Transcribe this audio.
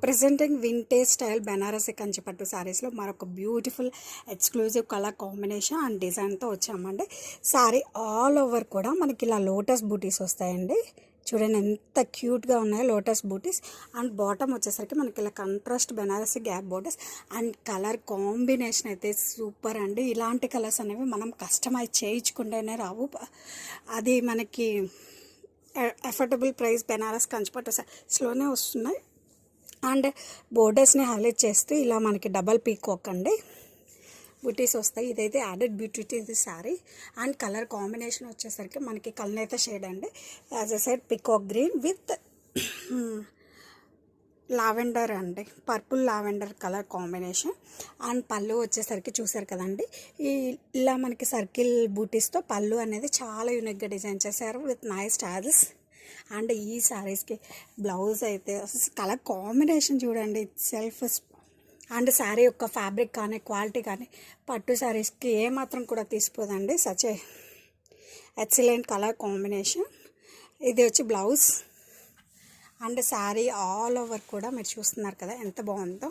Presenting vintage style Banarasi కంచిపట్టు శారీస్లో మరొక beautiful exclusive colour combination and డిజైన్తో వచ్చామండి. శారీ ఆల్ ఓవర్ కూడా మనకి ఇలా లోటస్ బూటీస్ వస్తాయండి. చూడండి ఎంత క్యూట్గా ఉన్నాయో లోటస్ బూటీస్. అండ్ బాటమ్ వచ్చేసరికి మనకి ఇలా contrast Banarasi gap borders and colour combination అయితే సూపర్ అండి. ఇలాంటి కలర్స్ అనేవి మనం కస్టమైజ్ చేయించుకుంటేనే రావు. అది మనకి అఫోర్డబుల్ ప్రైస్ బెనారస్ కంచిపట్టు శారీస్లోనే వస్తున్నాయి. అండ్ బోర్డర్స్ని హైలైట్ చేస్తూ ఇలా మనకి డబల్ పీకాక్ అండి బూటీస్ వస్తాయి. ఇదైతే యాడెడ్ బ్యూటీ ఇది శారీ. అండ్ కలర్ కాంబినేషన్ వచ్చేసరికి మనకి కల్నేత షేడ్ అండి. As a side peacock green with lavender అండి, purple lavender colour combination. And పళ్ళు వచ్చేసరికి చూసారు కదండి, ఇలా మనకి సర్కిల్ బూటీస్తో పళ్ళు అనేది చాలా యూనిక్గా డిజైన్ చేశారు విత్ నైస్ స్టాయిల్స్. అండ్ ఈ శారీస్కి బ్లౌజ్ అయితే కలర్ కాంబినేషన్ చూడండి ఇట్ సెల్ఫ్. అండ్ శారీ యొక్క ఫ్యాబ్రిక్ కానీ క్వాలిటీ కానీ పట్టు శారీస్కి ఏమాత్రం కూడా తీసిపోదండి. Such a excellent colour combination. ఇది వచ్చి blouse. And sari all over కూడా మీరు చూస్తున్నారు కదా ఎంత బాగుందో.